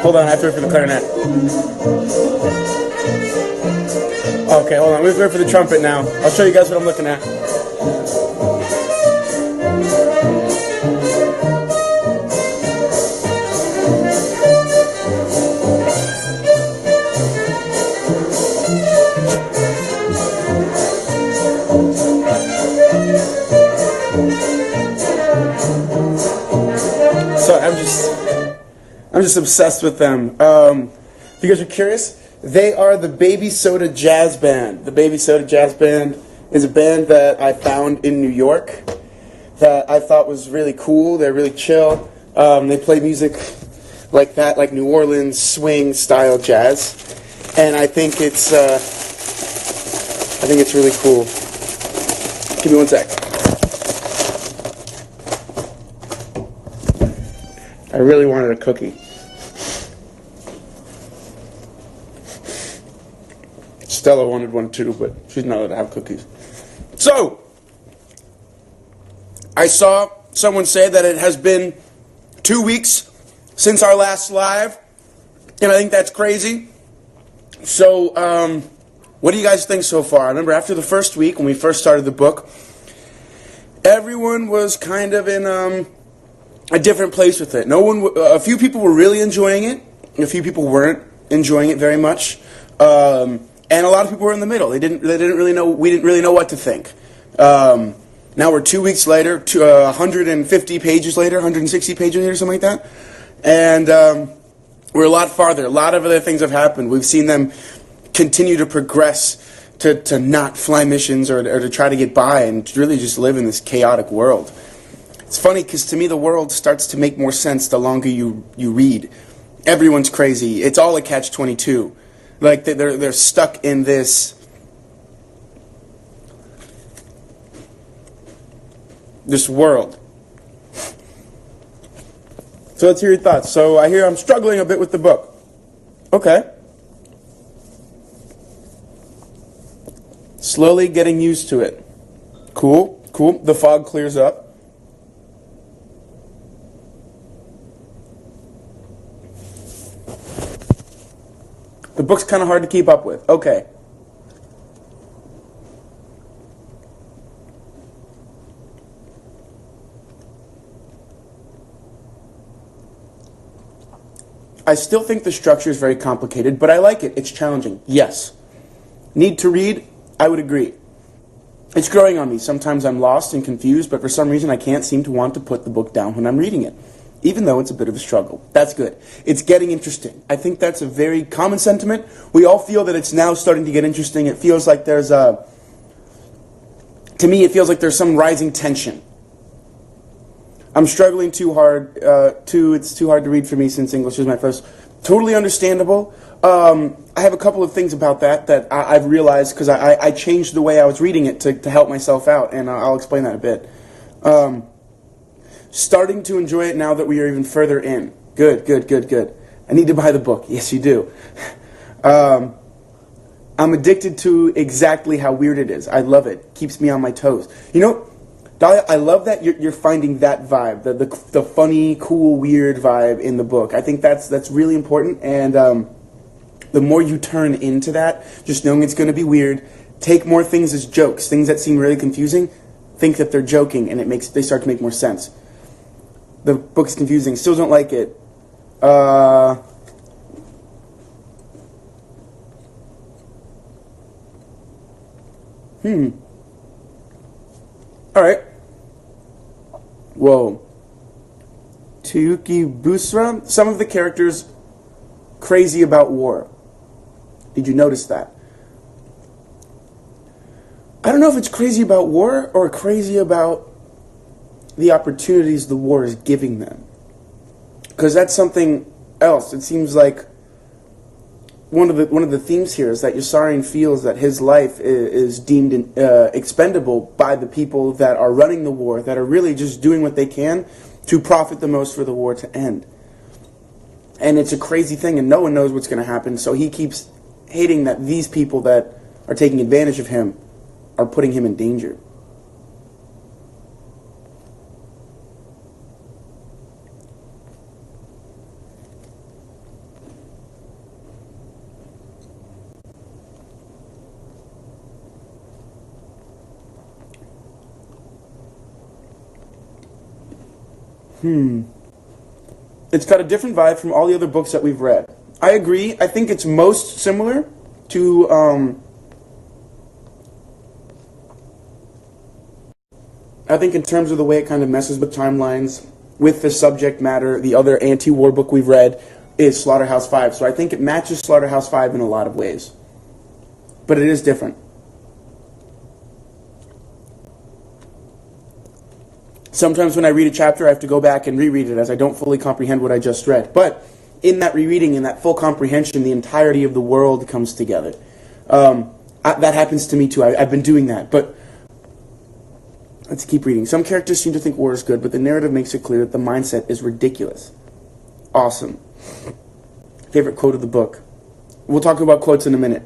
Hold on, I have to wait for the clarinet. Okay, hold on. We have to wait for the trumpet now. I'll show you guys what I'm looking at. So I'm just obsessed with them. If you guys are curious, they are the Baby Soda Jazz Band. The Baby Soda Jazz Band is a band that I found in New York that I thought was really cool. They're really chill. They play music like that, like New Orleans swing style jazz, and I think it's really cool. Give me one sec. I really wanted a cookie. Stella wanted one too, but she's not allowed to have cookies. So, I saw someone say that it has been 2 weeks since our last live, and I think that's crazy. So, what do you guys think so far? I remember after the first week, when we first started the book, everyone was kind of in a different place with it. A few people were really enjoying it, and a few people weren't enjoying it very much. And a lot of people were in the middle. They didn't really know. We didn't really know what to think. Now we're 2 weeks later, 150 pages later, 160 pages later, something like that, and we're a lot farther. A lot of other things have happened. We've seen them continue to progress to not fly missions or to try to get by and to really just live in this chaotic world. It's funny because to me the world starts to make more sense the longer you read. Everyone's crazy. It's all a catch-22. Like they're stuck in this world. So let's hear your thoughts. So I hear I'm struggling a bit with the book. Okay. Slowly getting used to it. Cool, cool. The fog clears up. The book's kind of hard to keep up with. Okay. I still think the structure is very complicated, but I like it. It's challenging. Yes. Need to read? I would agree. It's growing on me. Sometimes I'm lost and confused, but for some reason I can't seem to want to put the book down when I'm reading it, even though it's a bit of a struggle. That's good. It's getting interesting. I think that's a very common sentiment. We all feel that it's now starting to get interesting. It feels like there's to me, it feels like there's some rising tension. I'm struggling too hard. It's too hard to read for me since English is my first. Totally understandable. I have a couple of things about that I've realized because I changed the way I was reading it to help myself out, and I'll explain that a bit. Starting to enjoy it now that we are even further in. Good. I need to buy the book. Yes, you do. I'm addicted to exactly how weird it is. I love it. Keeps me on my toes. You know, Dahlia, I love that you're finding that vibe, the funny, cool, weird vibe in the book. I think that's really important, and the more you turn into that, just knowing it's going to be weird, take more things as jokes. Things that seem really confusing, think that they're joking, and they start to make more sense. The book's confusing. Still don't like it. All right. Whoa. Tiyuki Busra. Some of the characters crazy about war. Did you notice that? I don't know if it's crazy about war or crazy about the opportunities the war is giving them. Because that's something else. It seems like one of the themes here is that Yossarian feels that his life is deemed expendable by the people that are running the war, that are really just doing what they can to profit the most for the war to end. And it's a crazy thing, and no one knows what's going to happen, so he keeps hating that these people that are taking advantage of him are putting him in danger. It's got a different vibe from all the other books that we've read. I agree. I think it's most similar to I think in terms of the way it kind of messes with timelines, with the subject matter. The other anti-war book we've read is Slaughterhouse-5. So I think it matches Slaughterhouse-5 in a lot of ways. But it is different. Sometimes when I read a chapter, I have to go back and reread it as I don't fully comprehend what I just read. But in that rereading, in that full comprehension, the entirety of the world comes together. That happens to me too. I've been doing that. But let's keep reading. Some characters seem to think war is good, but the narrative makes it clear that the mindset is ridiculous. Awesome. Favorite quote of the book. We'll talk about quotes in a minute.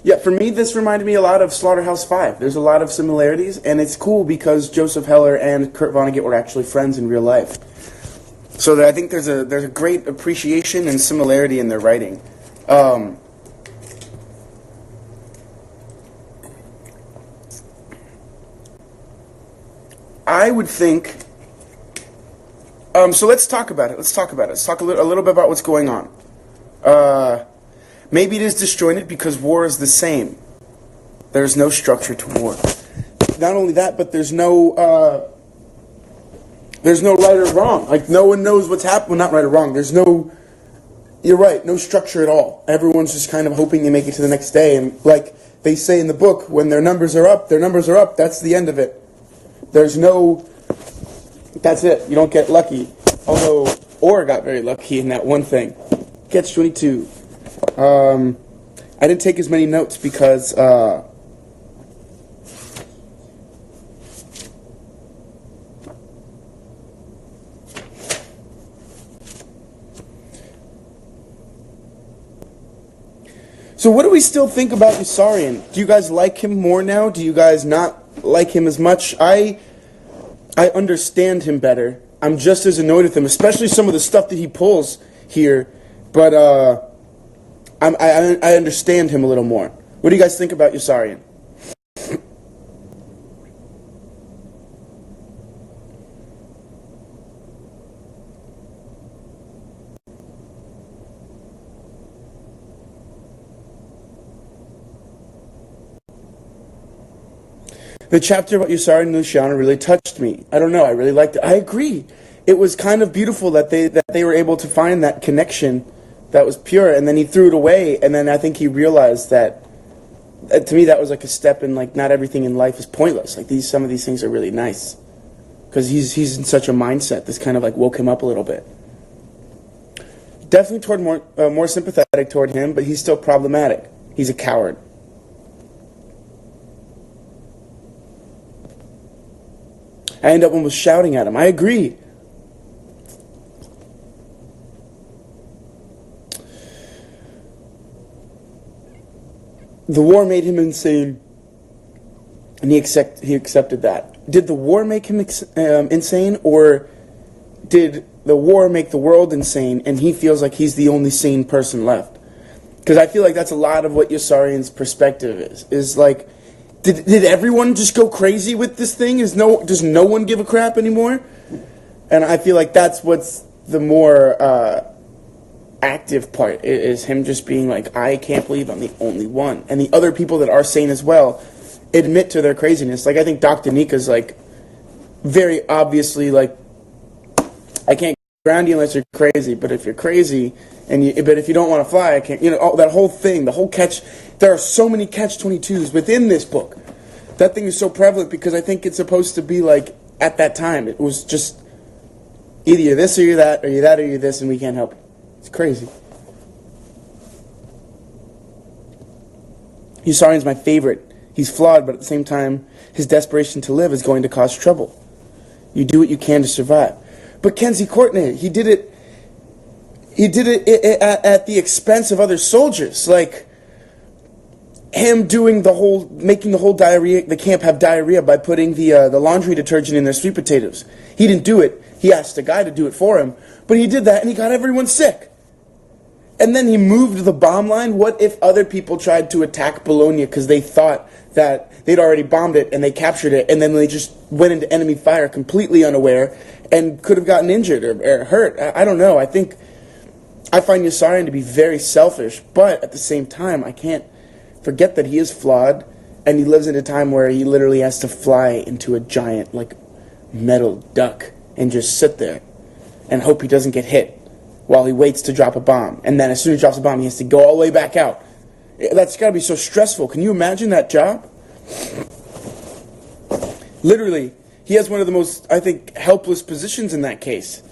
Yeah, for me, this reminded me a lot of Slaughterhouse-5. There's a lot of similarities, and it's cool because Joseph Heller and Kurt Vonnegut were actually friends in real life. So I think there's a great appreciation and similarity in their writing. I would think... so let's talk about it. Let's talk a little bit about what's going on. Maybe it is disjointed because war is the same. There's no structure to war. Not only that, but there's no right or wrong. Like, no one knows what's happening. Well, not right or wrong. There's no... You're right, no structure at all. Everyone's just kind of hoping they make it to the next day. And like they say in the book, when their numbers are up, that's the end of it. There's no... That's it. You don't get lucky. Although Orr got very lucky in that one thing. Catch-22. I didn't take as many notes because so what do we still think about Yossarian? Do you guys like him more now? Do you guys not like him as much? I understand him better. I'm just as annoyed with him, especially some of the stuff that he pulls here, but I understand him a little more. What do you guys think about Yossarian? The chapter about Yossarian and Luciana really touched me. I don't know, I really liked it. I agree. It was kind of beautiful that they were able to find that connection that was pure, and then he threw it away, and then I think he realized that, to me, that was like a step in, like, not everything in life is pointless. Like, some of these things are really nice. Because he's in such a mindset that's kind of, like, woke him up a little bit. Definitely toward more sympathetic toward him, but he's still problematic. He's a coward. I end up almost shouting at him. I agree. The war made him insane, and he accepted that. Did the war make him insane, or did the war make the world insane, and he feels like he's the only sane person left? Because I feel like that's a lot of what Yossarian's perspective is like, did everyone just go crazy with this thing? Does no one give a crap anymore? And I feel like that's what's the more active part, is him just being like, I can't believe I'm the only one. And the other people that are sane as well admit to their craziness. Like, I think Dr. Nika's like, very obviously like, I can't ground you unless you're crazy, but if you're crazy, but if you don't want to fly, I can't, that whole thing, the whole catch, there are so many catch-22s within this book. That thing is so prevalent because I think it's supposed to be like, at that time, it was just Either you're this or you're that, or you're that or you're this, and we can't help you. It's crazy. Yossarian's my favorite. He's flawed, but at the same time, his desperation to live is going to cause trouble. You do what you can to survive. But Kenzie Courtney, he did it at the expense of other soldiers. Like, him doing making the camp have diarrhea by putting the laundry detergent in their sweet potatoes. He didn't do it. He asked a guy to do it for him. But he did that, and he got everyone sick. And then he moved the bomb line. What if other people tried to attack Bologna because they thought that they'd already bombed it and they captured it, and then they just went into enemy fire completely unaware and could have gotten injured or hurt? I don't know. I find Yossarian to be very selfish, but at the same time, I can't forget that he is flawed, and he lives in a time where he literally has to fly into a giant, like, metal duck and just sit there and hope he doesn't get hit while he waits to drop a bomb. And then as soon as he drops a bomb, he has to go all the way back out. That's got to be so stressful. Can you imagine that job? Literally, he has one of the most, I think, helpless positions in that case.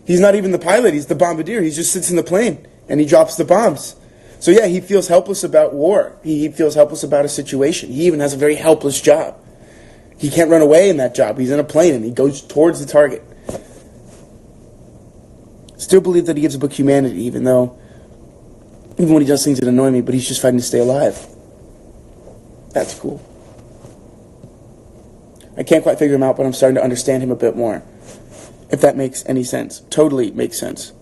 He's not even the pilot, he's the bombardier. He just sits in the plane and he drops the bombs. So yeah, he feels helpless about war. He feels helpless about a situation. He even has a very helpless job. He can't run away in that job. He's in a plane and he goes towards the target. Still believe that he gives a book humanity, even when he does things that annoy me, but he's just fighting to stay alive. That's cool. I can't quite figure him out, but I'm starting to understand him a bit more. If that makes any sense. Totally makes sense.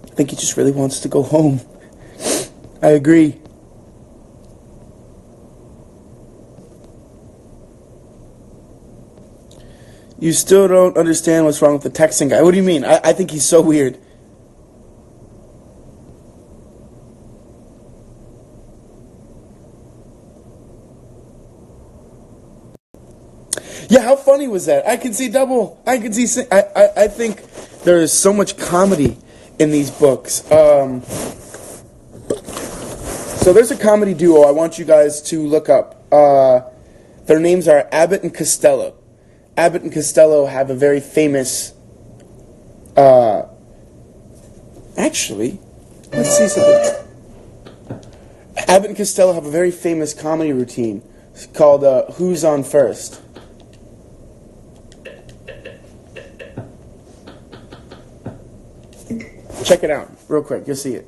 I think he just really wants to go home. I agree. You still don't understand what's wrong with the texting guy. What do you mean? I think he's so weird. Yeah, how funny was that? I can see double. I can see... I think there is so much comedy in these books. So there's a comedy duo I want you guys to look up. Their names are Abbott and Costello. Abbott and Costello have a very famous... actually, let's see something. Abbott and Costello have a very famous comedy routine called Who's On First. Check it out, real quick. You'll see it.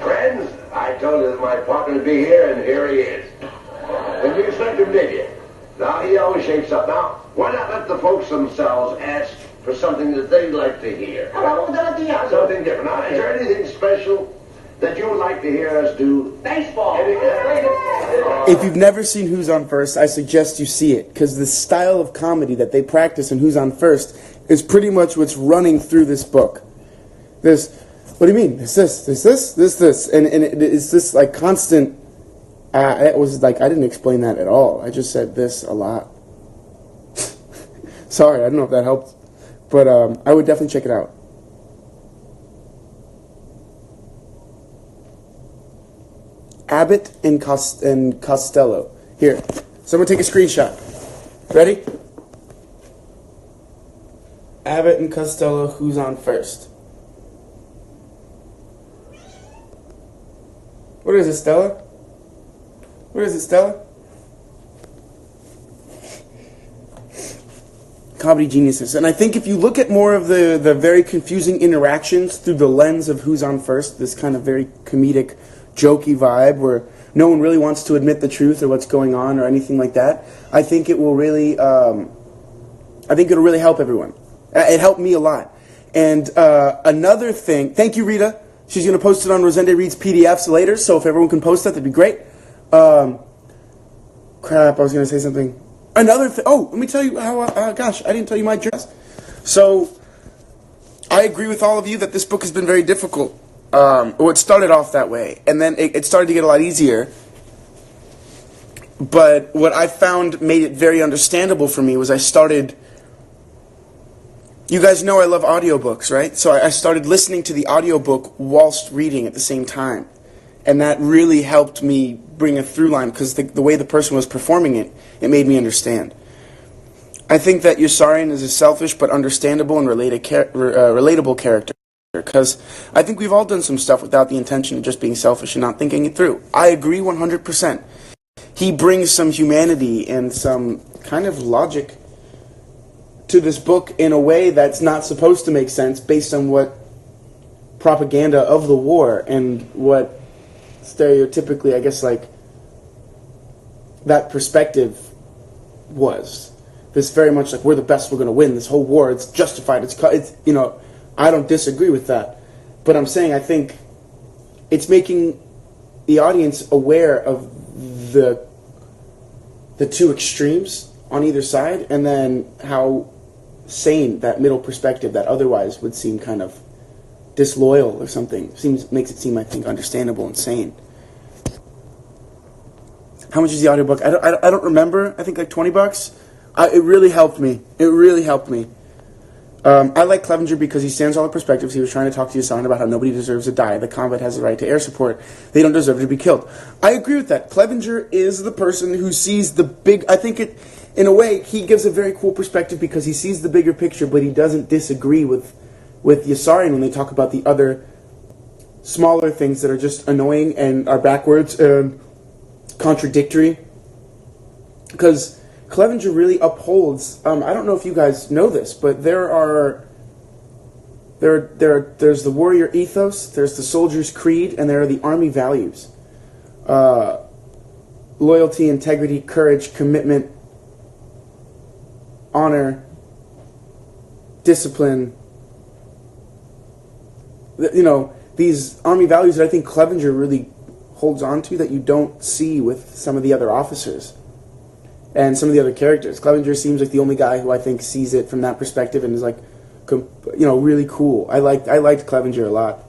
Friends, I told you that my partner would be here, and here he is. Didn't you expect him, did you? Now, he always shapes up. Now, why not let the folks themselves ask for something that they'd like to hear? Something different. Now, is there anything special that you would like to hear us do? Baseball. If you've never seen Who's On First, I suggest you see it, because the style of comedy that they practice in Who's On First is pretty much what's running through this book. What do you mean? This, and it's this like constant. It was like I didn't explain that at all. I just said this a lot. Sorry, I don't know if that helped, but I would definitely check it out. Abbott and Costello. Here, someone take a screenshot. Ready? Abbott and Costello, Who's On First? What is it, Stella? What is it, Stella? Comedy geniuses. And I think if you look at more of the very confusing interactions through the lens of Who's On First, this kind of very comedic, jokey vibe where no one really wants to admit the truth or what's going on or anything like that, I think it will really, it'll really help everyone. It helped me a lot. And another thing, thank you, Rita. She's going to post it on Rosende Reads PDFs later, so if everyone can post that, that'd be great. Crap, I was going to say something. Another thing, let me tell you how, gosh, I didn't tell you my dress. So, I agree with all of you that this book has been very difficult. It started off that way, and then it started to get a lot easier. But what I found made it very understandable for me was I started You guys know I love audiobooks, right? So I started listening to the audiobook whilst reading at the same time. And that really helped me bring a through line, because the way the person was performing it, it made me understand. I think that Yossarian is a selfish but understandable and relatable character, because I think we've all done some stuff without the intention of just being selfish and not thinking it through. I agree 100%. He brings some humanity and some kind of logic to this book in a way that's not supposed to make sense based on what propaganda of the war and what stereotypically, I guess, like, that perspective was. This very much like, we're the best, we're going to win. This whole war, it's justified. It's you know, I don't disagree with that. But I'm saying I think it's making the audience aware of the two extremes on either side, and then how sane that middle perspective that otherwise would seem kind of disloyal or something makes it seem, I think, understandable and sane. How much is the audiobook? I don't remember. I think like $20. It really helped me. It really helped me. I like Clevenger because he stands all the perspectives. He was trying to talk to Yossarian about how nobody deserves to die. The combat has the right to air support. They don't deserve to be killed. I agree with that. Clevenger is the person who sees the big... I think it, in a way, he gives a very cool perspective because he sees the bigger picture, but he doesn't disagree with Yossarian when they talk about the other smaller things that are just annoying and are backwards and contradictory. Because Clevenger really upholds... I don't know if you guys know this, but there's the warrior ethos, there's the soldier's creed, and there are the army values. Loyalty, integrity, courage, commitment, honor, discipline. You know, these army values that I think Clevenger really holds on to that you don't see with some of the other officers and some of the other characters. Clevenger seems like the only guy who I think sees it from that perspective and is like, you know, really cool. I liked Clevenger a lot.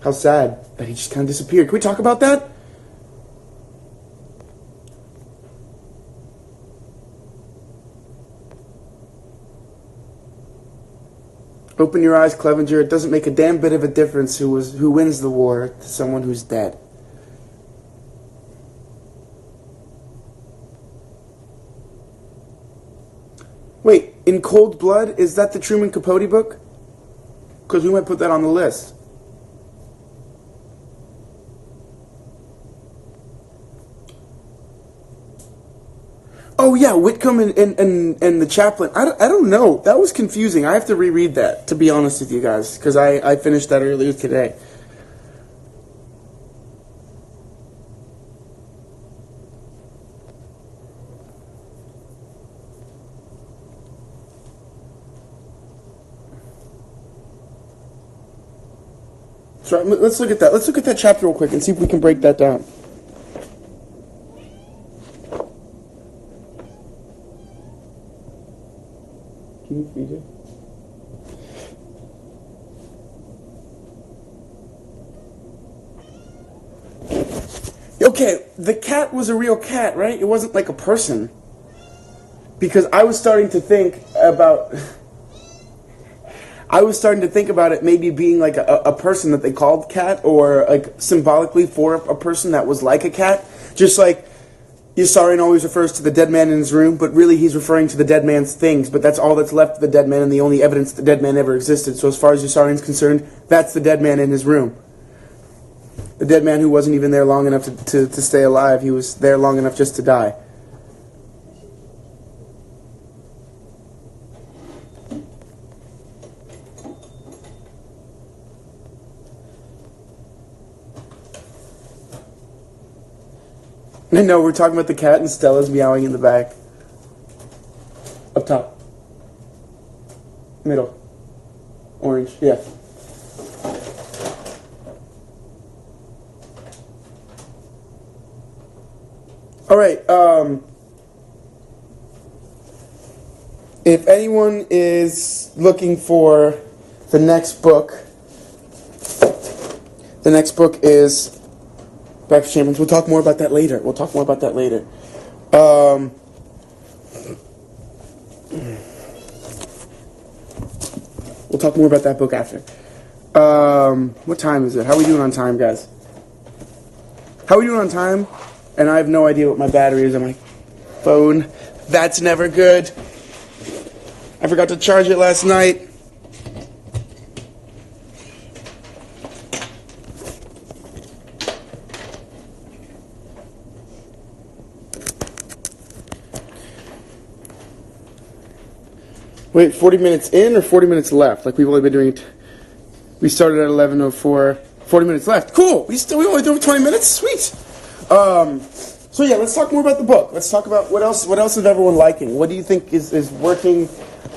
How sad that he just kind of disappeared. Can we talk about that? Open your eyes, Clevenger. It doesn't make a damn bit of a difference who wins the war to someone who's dead. Wait, In Cold Blood, is that the Truman Capote book? Because we might put that on the list. Oh yeah, Whitcomb and the chaplain. I don't know. That was confusing. I have to reread that, to be honest with you guys, because I finished that earlier today. So let's look at that. Let's look at that chapter real quick and see if we can break that down. Can you read it? Okay, the cat was a real cat, right? It wasn't like a person. Because I was starting to think about... it maybe being like a person that they called cat, or like symbolically for a person that was like a cat. Just like Yossarian always refers to the dead man in his room, but really he's referring to the dead man's things, but that's all that's left of the dead man and the only evidence the dead man ever existed. So as far as Yossarian's concerned, that's the dead man in his room. The dead man who wasn't even there long enough to stay alive. He was there long enough just to die. I know, we're talking about the cat and Stella's meowing in the back. Up top. Middle. Orange, yeah. Alright, if anyone is looking for the next book is Breakfast Champions. We'll talk more about that later. We'll talk more about that book after. What time is it? How are we doing on time, guys? How are we doing on time? And I have no idea what my battery is on my phone. That's never good. I forgot to charge it last night. Wait, 40 minutes in or 40 minutes left? Like we've only been doing it. We started at 11:04. 40 minutes left. Cool. We only do 20 minutes. Sweet. So yeah, let's talk more about the book. Let's talk about what else is everyone liking? What do you think is working?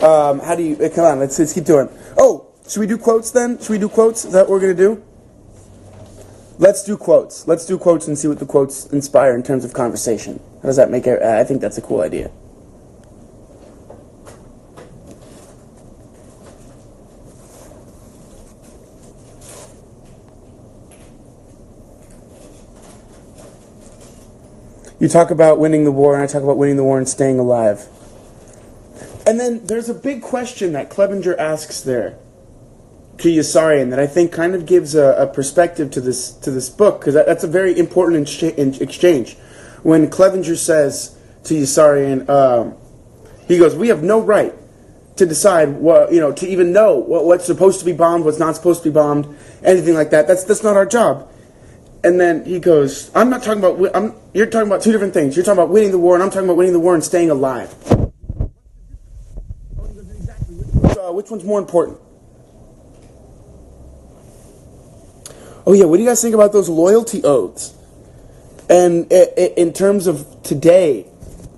How do you come on? Let's keep doing. Oh, should we do quotes then? Should we do quotes? Is that what we're gonna do? Let's do quotes. Let's do quotes and see what the quotes inspire in terms of conversation. How does that make it? I think that's a cool idea. You talk about winning the war, and I talk about winning the war and staying alive. And then there's a big question that Clevenger asks there to Yossarian that I think kind of gives a perspective to this book, because that's a very important exchange. When Clevenger says to Yossarian, he goes, "We have no right to decide what, to even know what's supposed to be bombed, what's not supposed to be bombed, anything like that. That's not our job." And then he goes, "I'm not talking about. You're talking about two different things. You're talking about winning the war, and I'm talking about winning the war and staying alive. Which one's more important?" Oh yeah, what do you guys think about those loyalty oaths? And in terms of today,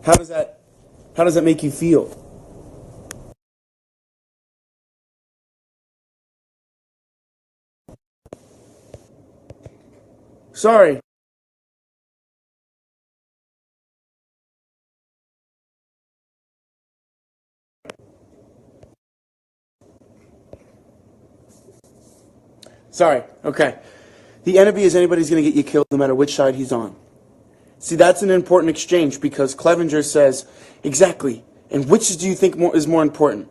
how does that make you feel? Sorry. Sorry. Okay. The enemy is anybody's going to get you killed no matter which side he's on. See, that's an important exchange because Clevenger says, exactly, and which do you think is more important?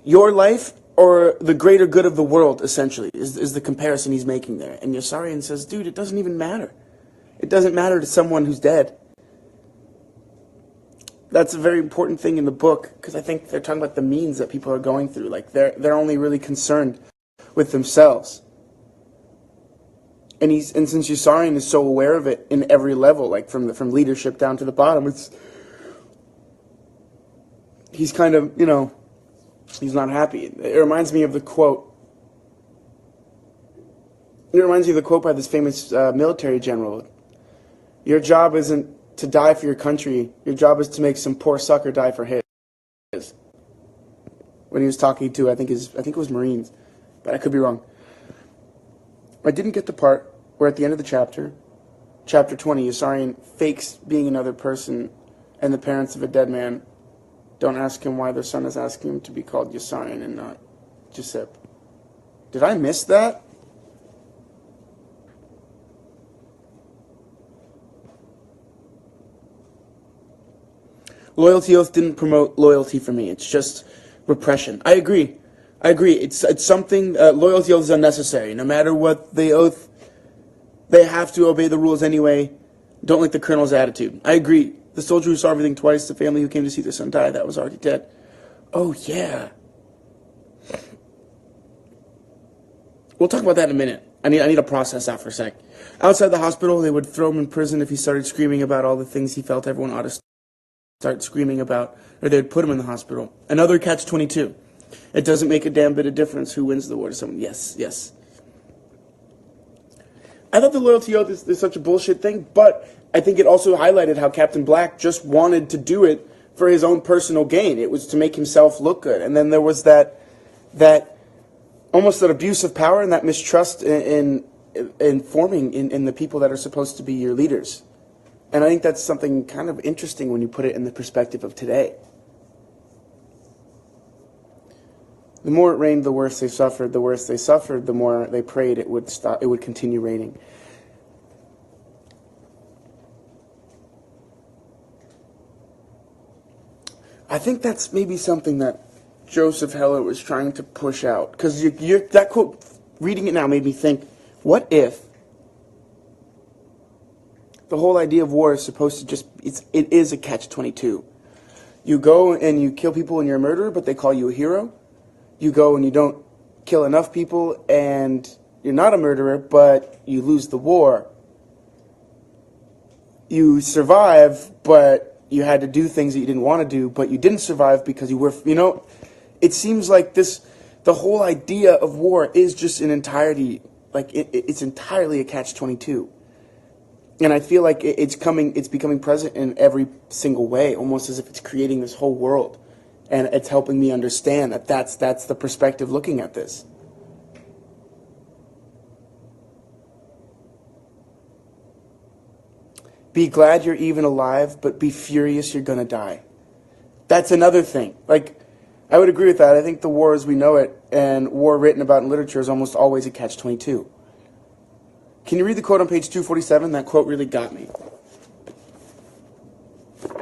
Your life or the greater good of the world, essentially, is the comparison he's making there. And Yossarian says, dude, it doesn't even matter. It doesn't matter to someone who's dead. That's a very important thing in the book because I think they're talking about the means that people are going through. Like they're only really concerned with themselves. And since Yossarian is so aware of it in every level, like from leadership down to the bottom, he's kind of, he's not happy. It reminds me of the quote. It reminds me of the quote by this famous military general. Your job isn't to die for your country. Your job is to make some poor sucker die for his. When he was talking to, I think it was Marines, but I could be wrong. I didn't get the part where at the end of the chapter 20, Yossarian fakes being another person, and the parents of a dead man don't ask him why their son is asking him to be called Yossarian and not Giuseppe. Did I miss that? Loyalty oath didn't promote loyalty for me. It's just repression. I agree. It's something. Loyalty oath is unnecessary. No matter what the oath, they have to obey the rules anyway. Don't like the colonel's attitude. I agree. The soldier who saw everything twice, the family who came to see their son die, that was already dead. Oh yeah. We'll talk about that in a minute. I need to process that for a sec. Outside the hospital, they would throw him in prison if he started screaming about all the things he felt everyone ought to start screaming about, or they would put him in the hospital. Another catch-22. It doesn't make a damn bit of difference who wins the war to someone. Yes. I thought the loyalty oath is such a bullshit thing, but I think it also highlighted how Captain Black just wanted to do it for his own personal gain. It was to make himself look good. And then there was that almost that abuse of power and that mistrust in forming in the people that are supposed to be your leaders. And I think that's something kind of interesting when you put it in the perspective of today. The more it rained, the worse they suffered. The worse they suffered, the more they prayed it would stop. It would continue raining. I think that's maybe something that Joseph Heller was trying to push out. Because that quote, reading it now, made me think, what if the whole idea of war is supposed to just, it is a catch-22. You go and you kill people and you're a murderer, but they call you a hero. You go and you don't kill enough people and you're not a murderer, but you lose the war. You survive, but you had to do things that you didn't want to do, but you didn't survive because you were, it seems like the whole idea of war is just an entirety, like it's entirely a catch-22. And I feel like it's becoming present in every single way, almost as if it's creating this whole world. And it's helping me understand that that's the perspective looking at this. Be glad you're even alive, but be furious you're going to die. That's another thing. Like, I would agree with that. I think the war as we know it and war written about in literature is almost always a catch-22. Can you read the quote on page 247? That quote really got me.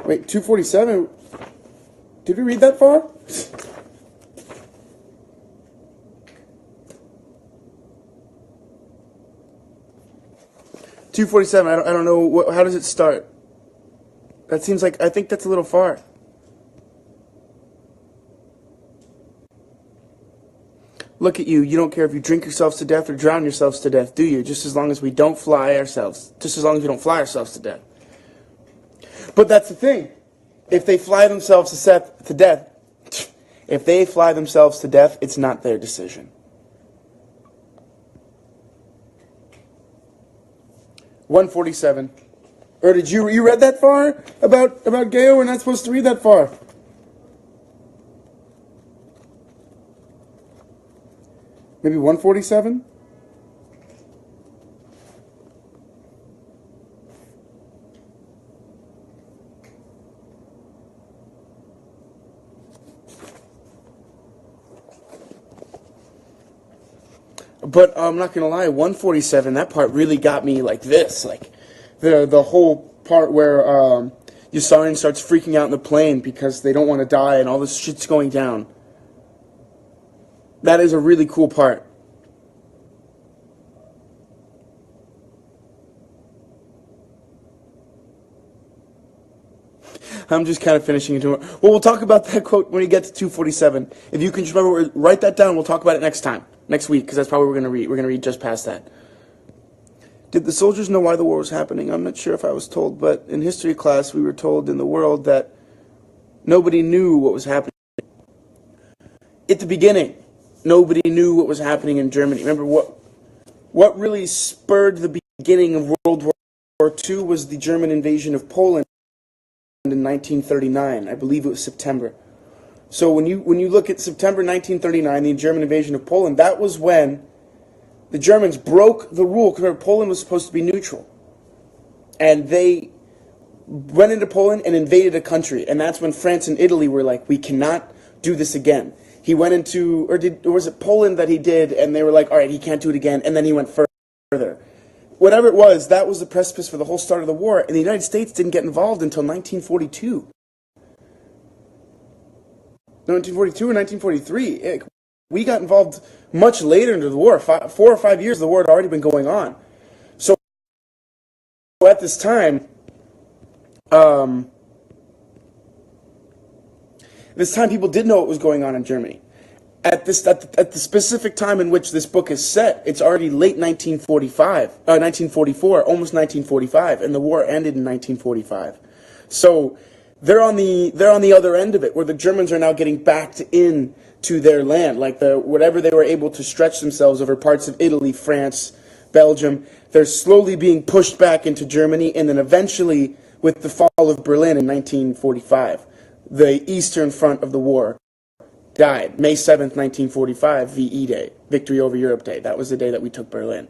Wait, 247? Did we read that far? $247. I don't know. How does it start? That seems like, I think that's a little far. Look at you. You don't care if you drink yourselves to death or drown yourselves to death, do you? Just as long as we don't fly ourselves. Just as long as we don't fly ourselves to death. But that's the thing. If they fly themselves to death, it's not their decision. 147. Or did you read that far about Gayo? We're not supposed to read that far. Maybe 147? But I'm not going to lie, 147, that part really got me like this. Like, the whole part where Yossarian starts freaking out in the plane because they don't want to die and all this shit's going down. That is a really cool part. I'm just kind of finishing into it. Well, we'll talk about that quote when we get to 247. If you can just remember, write that down. We'll talk about it next week, because that's probably what we're going to read. We're going to read just past that. Did the soldiers know why the war was happening? I'm not sure if I was told, but in history class we were told in the world that nobody knew what was happening. At the beginning, nobody knew what was happening in Germany. Remember, what really spurred the beginning of World War II was the German invasion of Poland in 1939. I believe it was September. So when you look at September 1939, the German invasion of Poland, that was when the Germans broke the rule, because Poland was supposed to be neutral. And they went into Poland and invaded a country. And that's when France and Italy were like, we cannot do this again. He went into, or was it Poland that he did, and they were like, all right, he can't do it again, and then he went further. Whatever it was, that was the precipice for the whole start of the war, and the United States didn't get involved until 1942. 1942 or 1943. We got involved much later into the war. 4 or 5 years, the war had already been going on. So at this time, people did know what was going on in Germany. At the specific time in which this book is set, it's already late 1944, almost 1945, and the war ended in 1945. So they're on the other end of it, where the Germans are now getting backed in to their land, like whatever they were able to stretch themselves over parts of Italy, France, Belgium. They're slowly being pushed back into Germany, and then eventually, with the fall of Berlin in 1945, the Eastern Front of the war died. May 7th, 1945, VE Day, Victory Over Europe Day. That was the day that we took Berlin.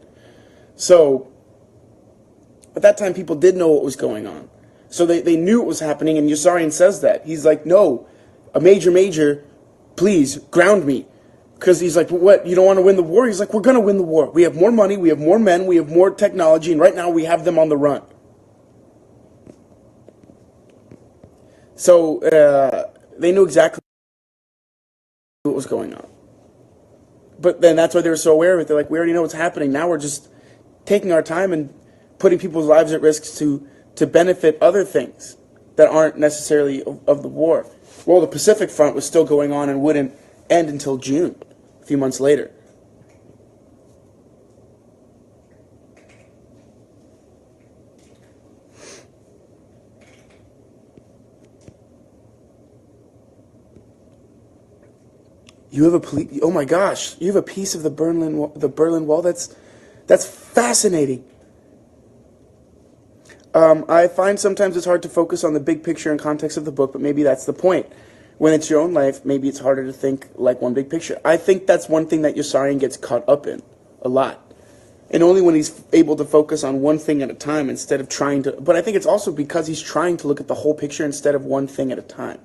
So, at that time, people did know what was going on. So they knew what was happening, and Yossarian says that. He's like, no, a major, please, ground me. Because he's like, what, you don't want to win the war? He's like, we're going to win the war. We have more money, we have more men, we have more technology, and right now we have them on the run. So, they knew exactly was going on. But then that's why they were so aware of it. They're like, we already know what's happening. Now we're just taking our time and putting people's lives at risk to benefit other things that aren't necessarily of the war. Well, the Pacific Front was still going on and wouldn't end until June, a few months later. You have oh my gosh, you have a piece of the Berlin Wall. That's fascinating. I find sometimes it's hard to focus on the big picture and context of the book, but maybe that's the point. When it's your own life, maybe it's harder to think like one big picture. I think that's one thing that Yossarian gets caught up in a lot. And only when he's able to focus on one thing at a time instead of trying to... But I think it's also because he's trying to look at the whole picture instead of one thing at a time.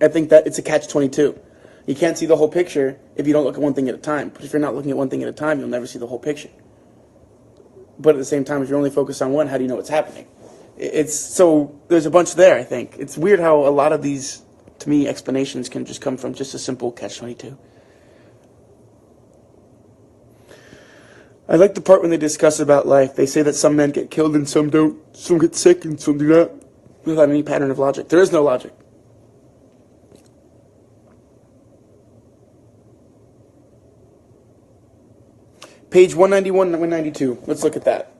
I think that it's a catch-22. You can't see the whole picture if you don't look at one thing at a time. But if you're not looking at one thing at a time, you'll never see the whole picture. But at the same time, if you're only focused on one, how do you know what's happening? So there's a bunch there, I think. It's weird how a lot of these, to me, explanations can just come from just a simple catch-22. I like the part when they discuss about life. They say that some men get killed and some don't. Some get sick and some do not. Without any pattern of logic. There is no logic. Page 191 and 192. Let's look at that.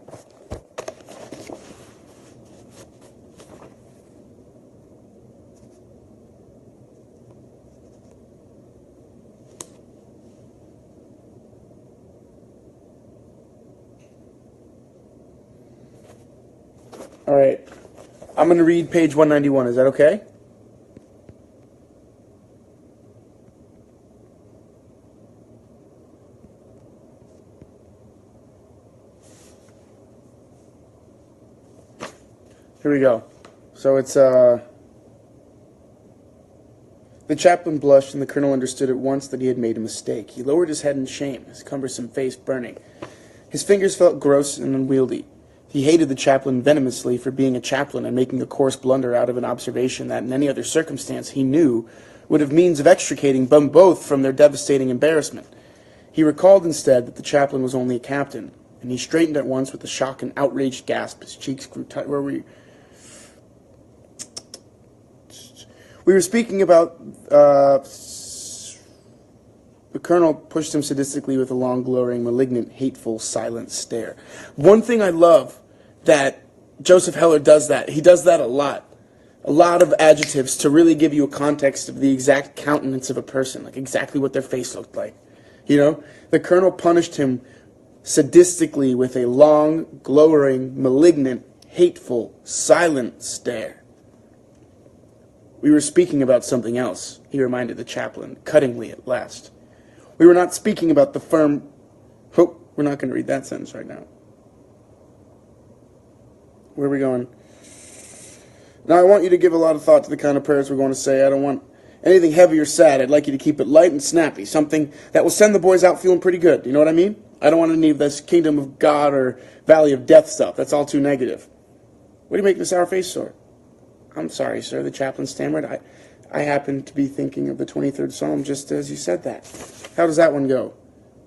All right. I'm going to read page 191. Is that okay? Here we go. So it's, the chaplain blushed, and the colonel understood at once that he had made a mistake. He lowered his head in shame, his cumbersome face burning. His fingers felt gross and unwieldy. He hated the chaplain venomously for being a chaplain and making a coarse blunder out of an observation that in any other circumstance he knew would have means of extricating them both from their devastating embarrassment. He recalled instead that the chaplain was only a captain, and he straightened at once with a shocked and outraged gasp. His cheeks grew tight. Where were we? We were speaking about, the colonel pushed him sadistically with a long, glowering, malignant, hateful, silent stare. One thing I love that Joseph Heller does that. He does that a lot. A lot of adjectives to really give you a context of the exact countenance of a person, like exactly what their face looked like. You know? The colonel punished him sadistically with a long, glowering, malignant, hateful, silent stare. We were speaking about something else, he reminded the chaplain, cuttingly at last. We were not speaking about the firm... Oh, we're not going to read that sentence right now. Where are we going? Now, I want you to give a lot of thought to the kind of prayers we're going to say. I don't want anything heavy or sad. I'd like you to keep it light and snappy, something that will send the boys out feeling pretty good. You know what I mean? I don't want any of this kingdom of God or valley of death stuff. That's all too negative. What do you make this sour face for? I'm sorry, sir, the chaplain stammered. I happened to be thinking of the 23rd Psalm just as you said that. How does that one go?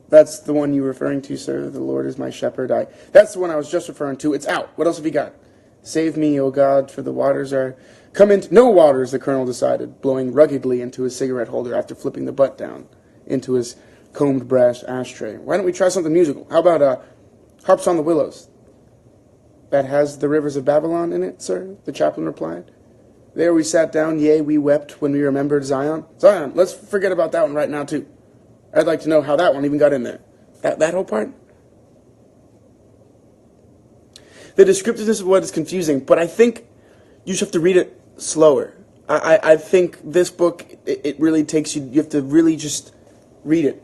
That's the one you were referring to, sir. The Lord is my shepherd. That's the one I was just referring to. It's out. What else have you got? Save me, O God, for the waters are... Come into... No waters, the colonel decided, blowing ruggedly into his cigarette holder after flipping the butt down into his combed brass ashtray. Why don't we try something musical? How about Harps on the Willows? That has the rivers of Babylon in it, sir, the chaplain replied. There we sat down, yea, we wept when we remembered Zion. Zion, let's forget about that one right now, too. I'd like to know how that one even got in there. That whole part? The descriptiveness of what is confusing, but I think you just have to read it slower. I think this book, it really takes you have to really just read it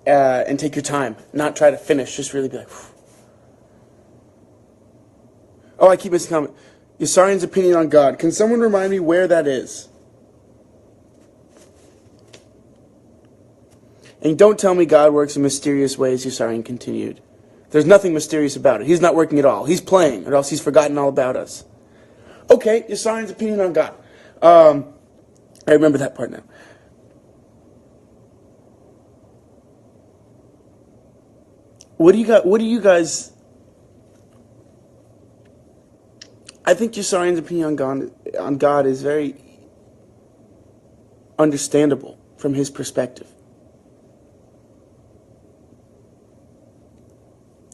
and take your time. Not try to finish, just really be like, whew. Oh, I keep missing comment. Yossarian's opinion on God. Can someone remind me where that is? And don't tell me God works in mysterious ways, Yossarian continued. There's nothing mysterious about it. He's not working at all. He's playing, or else he's forgotten all about us. Okay, Yossarian's opinion on God. I remember that part now. What do you got? What do you guys? I think Yossarian's opinion on God is very understandable from his perspective.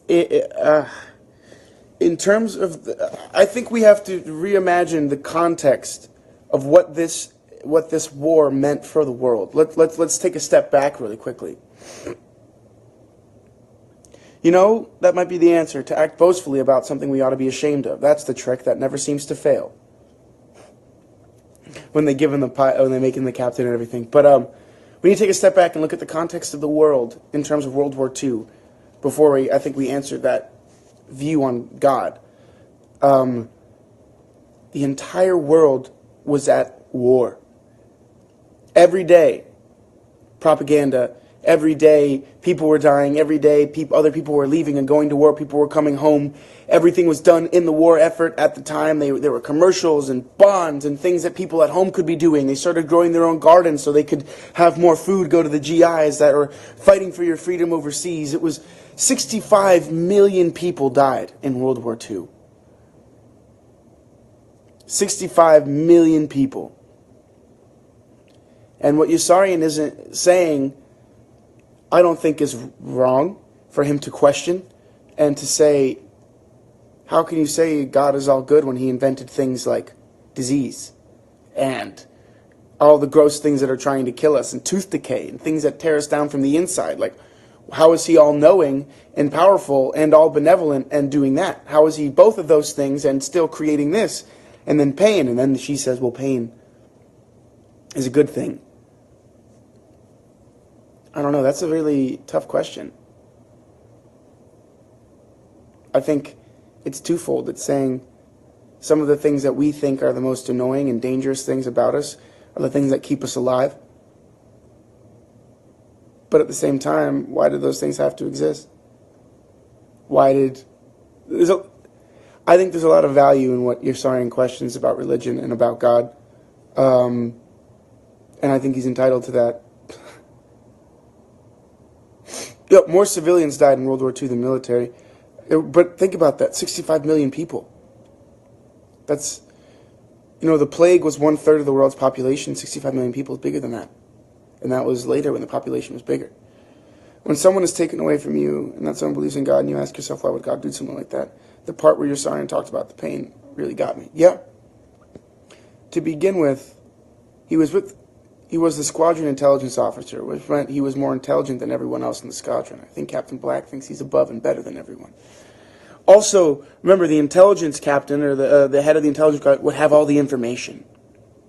In terms of, I think we have to reimagine the context of what this war meant for the world. Let's take a step back really quickly. You know, that might be the answer, to act boastfully about something we ought to be ashamed of. That's the trick that never seems to fail. When they give him the pie, when they make him the captain and everything. But we need to take a step back and look at the context of the world in terms of World War II before I think we answer that view on God. The entire world was at war. Every day, propaganda. Every day, people were dying. Every day, other people were leaving and going to war. People were coming home. Everything was done in the war effort at the time. There were commercials and bonds and things that people at home could be doing. They started growing their own gardens so they could have more food go to the GIs that were fighting for your freedom overseas. It was 65 million people died in World War II. 65 million people. And what Yossarian isn't saying, I don't think is wrong for him to question and to say, how can you say God is all good when he invented things like disease and all the gross things that are trying to kill us and tooth decay and things that tear us down from the inside? Like, how is he all knowing and powerful and all benevolent and doing that? How is he both of those things and still creating this? And then pain. And then she says, well, pain is a good thing. I don't know. That's a really tough question. I think it's twofold. It's saying some of the things that we think are the most annoying and dangerous things about us are the things that keep us alive. But at the same time, why did those things have to exist? I think there's a lot of value in what Yossarian questions about religion and about God. And I think he's entitled to that. Yep, more civilians died in World War II than military. But think about that, 65 million people. That's, the plague was 1/3 of the world's population. 65 million people is bigger than that. And that was later when the population was bigger. When someone is taken away from you, and that someone believes in God, and you ask yourself, why would God do something like that? The part where Yossarian talked about the pain really got me. Yeah. To begin with, he was the squadron intelligence officer, which meant he was more intelligent than everyone else in the squadron. I think Captain Black thinks he's above and better than everyone. Also, remember, the intelligence captain, or the head of the intelligence guard, would have all the information.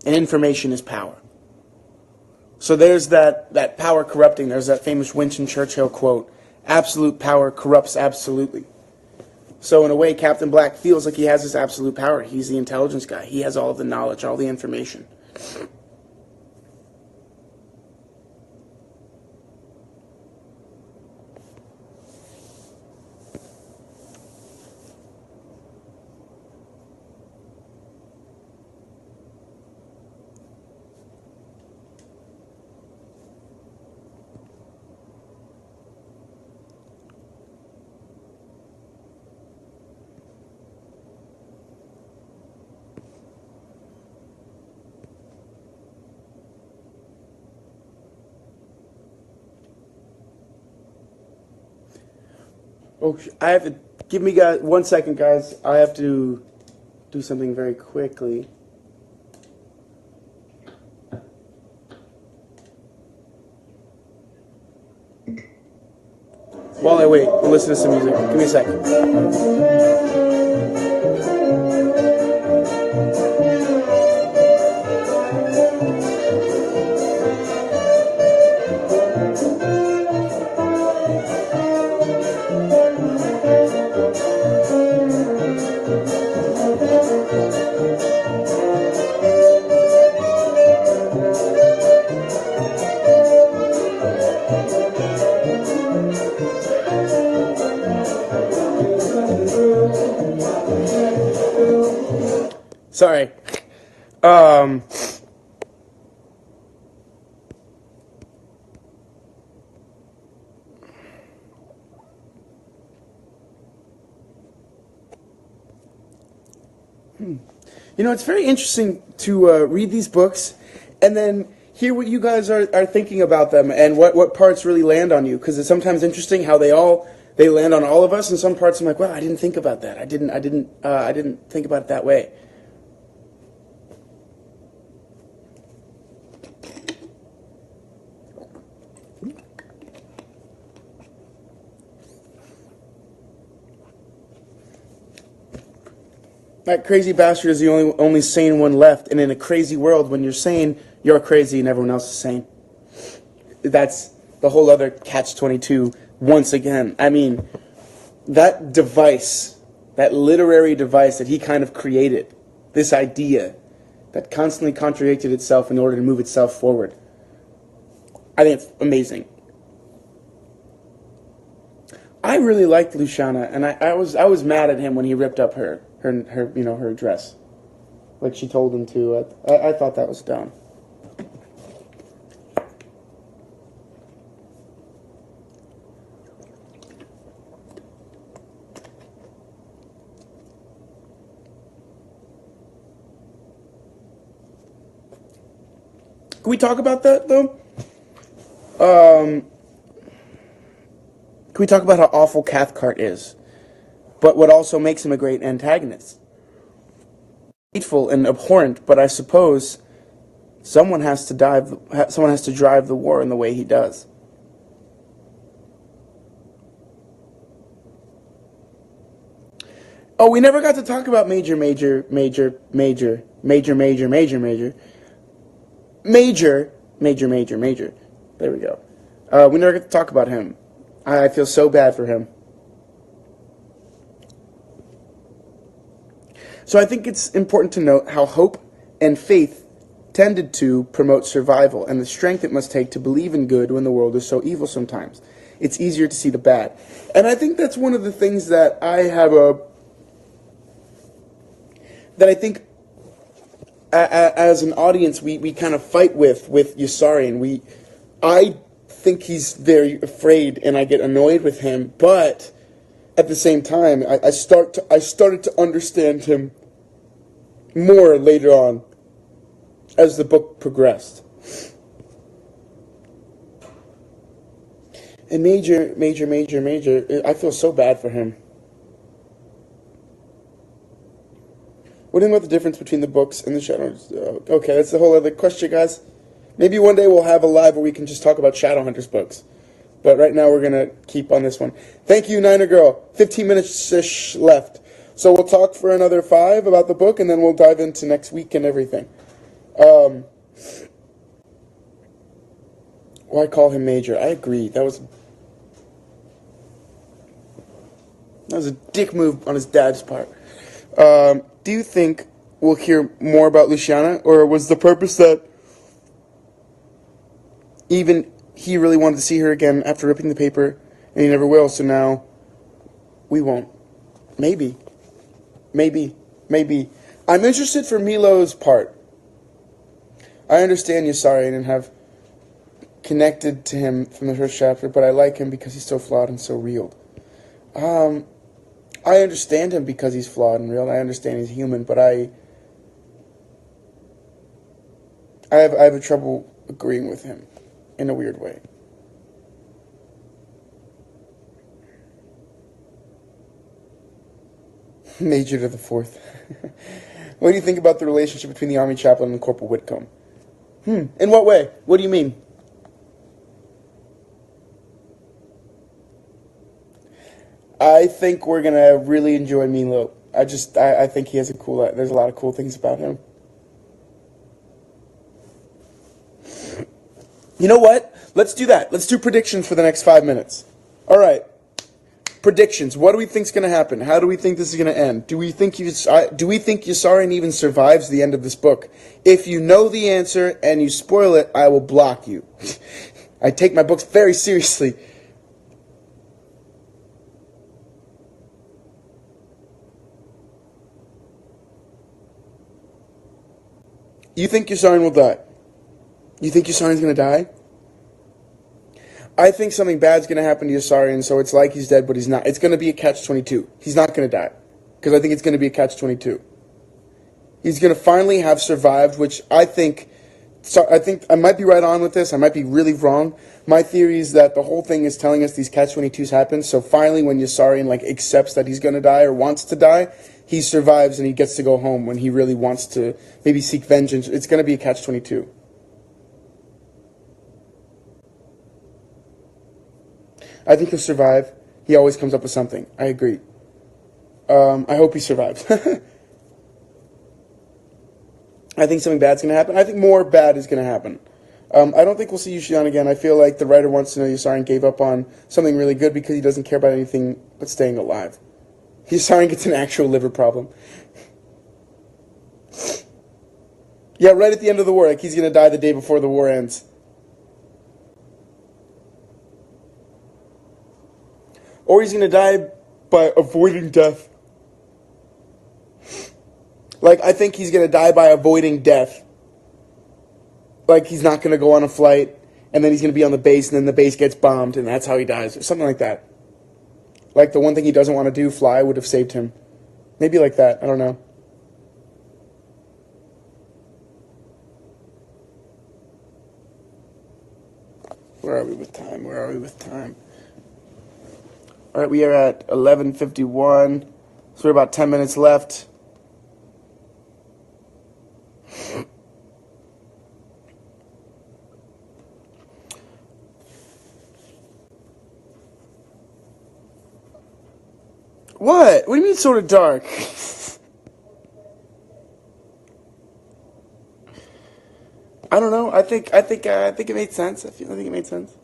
And information is power. So there's that power corrupting. There's that famous Winston Churchill quote, absolute power corrupts absolutely. So in a way, Captain Black feels like he has this absolute power. He's the intelligence guy. He has all of the knowledge, all the information. Oh, I have to, give me 1 second, guys. I have to do something very quickly. While I wait, we'll listen to some music. Give me a second. Sorry. You know, it's very interesting to read these books and then hear what you guys are thinking about them and what parts really land on you. Because it's sometimes interesting how they land on all of us, and some parts I'm like, wow, I didn't think about that. I didn't think about it that way. That crazy bastard is the only sane one left, and in a crazy world, when you're sane, you're crazy and everyone else is sane. That's the whole other catch-22 once again. I mean, that device, that literary device that he kind of created, this idea that constantly contradicted itself in order to move itself forward, I think it's amazing. I really liked Luciana, and I was mad at him when he ripped up her dress, like she told him to. I thought that was dumb. Can we talk about that though? Can we talk about how awful Cathcart is? But what also makes him a great antagonist? Hateful and abhorrent, but I suppose someone has to drive the war in the way he does. Oh, we never got to talk about Major. There we go. We never got to talk about him. I feel so bad for him. So I think it's important to note how hope and faith tended to promote survival and the strength it must take to believe in good when the world is so evil sometimes. It's easier to see the bad. And I think that's one of the things that that I think as an audience we kind of fight with Yossarian. I think he's very afraid and I get annoyed with him, but at the same time I started to understand him more later on as the book progressed. And Major, I feel so bad for him. What do you think about the difference between the books and the Shadows? Okay, that's the whole other question, guys. Maybe one day we'll have a live where we can just talk about Shadowhunters books. But right now we're going to keep on this one. Thank you, Niner Girl. 15 minutes-ish left. So we'll talk for another 5 about the book, and then we'll dive into next week and everything. Why call him Major? I agree. That was a dick move on his dad's part. Do you think we'll hear more about Luciana, or was the purpose that even he really wanted to see her again after ripping the paper, and he never will, so now we won't? Maybe. I'm interested for Milo's part. I understand Yossarian and have connected to him from the first chapter, but I like him because he's so flawed and so real. I understand him because he's flawed and real. I understand he's human, but I have a trouble agreeing with him in a weird way. Major to the 4th. What do you think about the relationship between the Army chaplain and Corporal Whitcomb? In what way? What do you mean? I think we're going to really enjoy Milo. I think he has there's a lot of cool things about him. You know what? Let's do that. Let's do predictions for the next 5 minutes. All right. Predictions. What do we think is going to happen? How do we think this is going to end? Do we think Yossarian even survives the end of this book? If you know the answer and you spoil it, I will block you. I take my books very seriously. You think Yossarian will die? You think Yossarian's going to die? I think something bad's going to happen to Yossarian, so it's like he's dead, but he's not. It's going to be a catch-22. He's not going to die, because I think it's going to be a catch-22. He's going to finally have survived, which I think I might be right on with this. I might be really wrong. My theory is that the whole thing is telling us these catch-22s happen. So finally, when Yossarian accepts that he's going to die or wants to die, he survives and he gets to go home when he really wants to maybe seek vengeance. It's going to be a catch-22. I think he'll survive. He always comes up with something. I agree. I hope he survives. I think something bad's going to happen. I think more bad is going to happen. I don't think we'll see Yossarian again. I feel like the writer wants to know Yossarian gave up on something really good because he doesn't care about anything but staying alive. Yossarian gets an actual liver problem. Yeah, right at the end of the war. Like, he's going to die the day before the war ends. Or he's going to die by avoiding death. Like, I think he's going to die by avoiding death. Like, he's not going to go on a flight, and then he's going to be on the base, and then the base gets bombed, and that's how he dies. Or something like that. Like, the one thing he doesn't want to do, fly, would have saved him. Maybe like that. I don't know. Where are we with time? All right, we are at 11:51, so we're about 10 minutes left. What? What do you mean sort of dark? I don't know. I think it made sense. I think it made sense.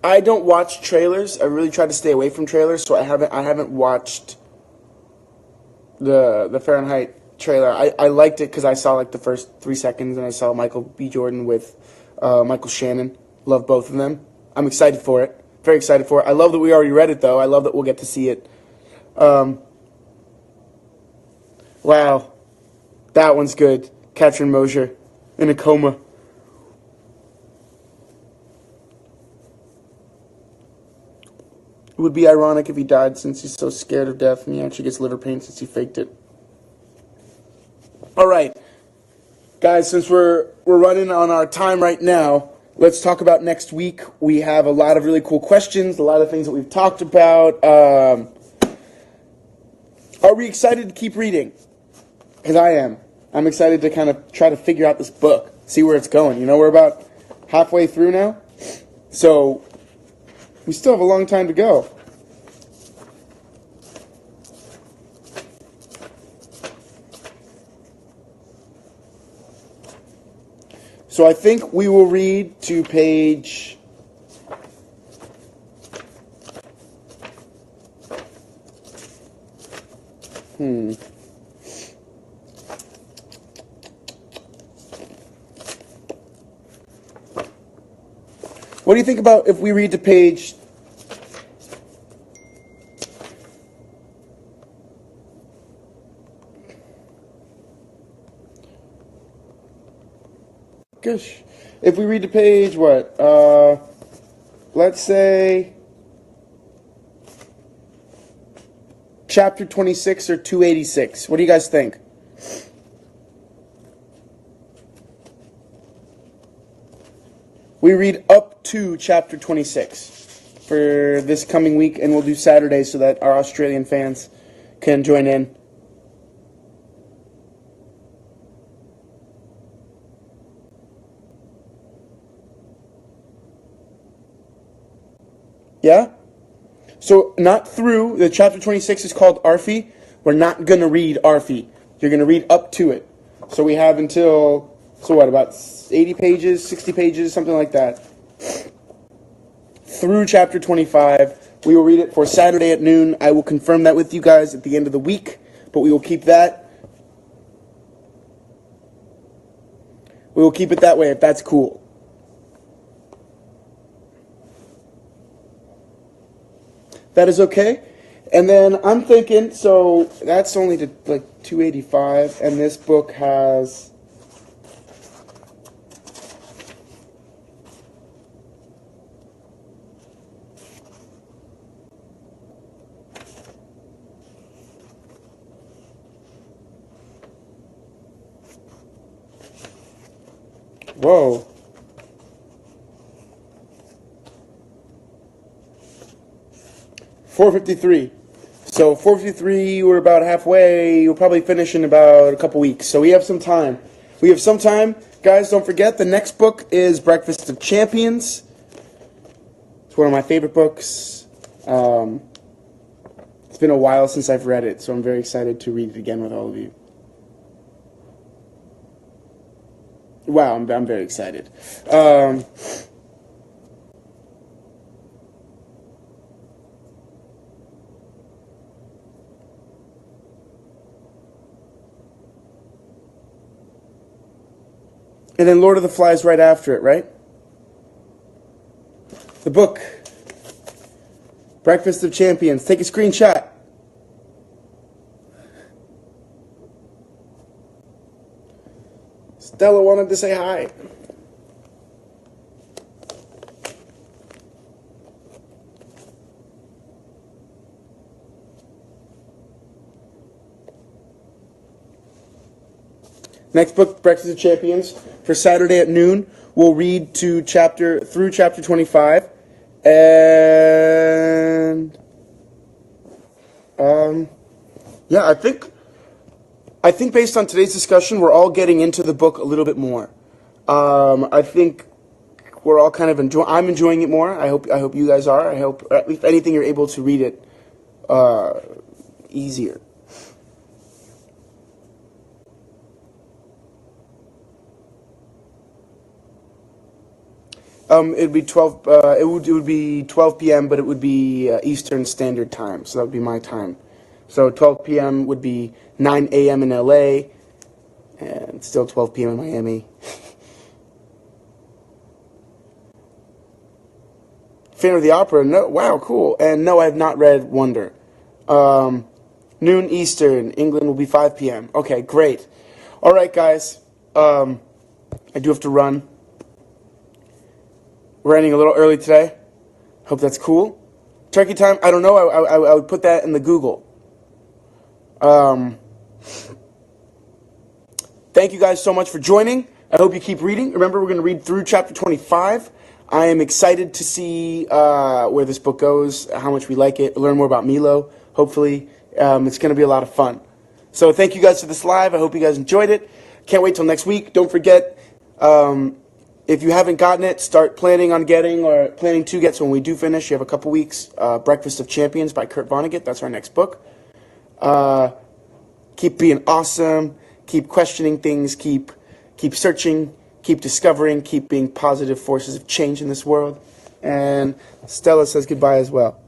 I don't watch trailers. I really try to stay away from trailers, so I haven't watched the Fahrenheit trailer. I liked it because I saw the first 3 seconds, and I saw Michael B. Jordan with Michael Shannon. Love both of them. I'm excited for it. Very excited for it. I love that we already read it, though. I love that we'll get to see it. Wow. That one's good. Catherine Mosier in a coma. It would be ironic if he died since he's so scared of death and he actually gets liver pain since he faked it. All right. Guys, since we're running on our time right now, let's talk about next week. We have a lot of really cool questions, a lot of things that we've talked about. Are we excited to keep reading? Because I am. I'm excited to kind of try to figure out this book, see where it's going. You know, we're about halfway through now, so we still have a long time to go. So I think we will read to page... What do you think about if we read to page... Gosh. If we read to page, what? Let's say... Chapter 26 or 286. What do you guys think? We read up to chapter 26 for this coming week, and we'll do Saturday so that our Australian fans can join in. Yeah? So not through, the chapter 26 is called Arfi. We're not going to read Arfi. You're going to read up to it. So we have until, so what, about 80 pages, 60 pages, something like that. Through chapter 25. We will read it for Saturday at noon. I will confirm that with you guys at the end of the week, but we will keep that. We will keep it that way if that's cool. That is okay. And then I'm thinking, so that's only to 285, and this book has... Whoa. $4.53. So 4:53, we're about halfway. We'll probably finish in about a couple weeks. So we have some time. Guys, don't forget, the next book is Breakfast of Champions. It's one of my favorite books. It's been a while since I've read it, so I'm very excited to read it again with all of you. Wow, I'm very excited. And then Lord of the Flies right after it, right? The book, Breakfast of Champions. Take a screenshot. Stella wanted to say hi. Next book, Breakfast of Champions, for Saturday at noon. We'll read through chapter 25, and yeah, I think based on today's discussion, we're all getting into the book a little bit more. I think we're all kind of I'm enjoying it more. I hope you guys are. I hope, if anything, you're able to read it easier. It'd be 12. It would be 12 p.m., but it would be Eastern Standard Time, so that would be my time. So 12 p.m. would be 9 a.m. in LA, and still 12 p.m. in Miami. Fan of the Opera? No. Wow, cool. And no, I have not read Wonder. Noon Eastern. England will be 5 p.m. Okay, great. All right, guys. I do have to run. We're ending a little early today. Hope that's cool. Turkey time? I don't know. I would put that in the Google. Thank you guys so much for joining. I hope you keep reading. Remember, we're going to read through chapter 25. I am excited to see where this book goes, how much we like it, learn more about Milo, hopefully. It's going to be a lot of fun. So thank you guys for this live. I hope you guys enjoyed it. Can't wait till next week. Don't forget, if you haven't gotten it, start planning to get, so when we do finish, you have a couple weeks. Breakfast of Champions by Kurt Vonnegut. That's our next book. Keep being awesome. Keep questioning things. Keep searching. Keep discovering. Keep being positive forces of change in this world. And Stella says goodbye as well.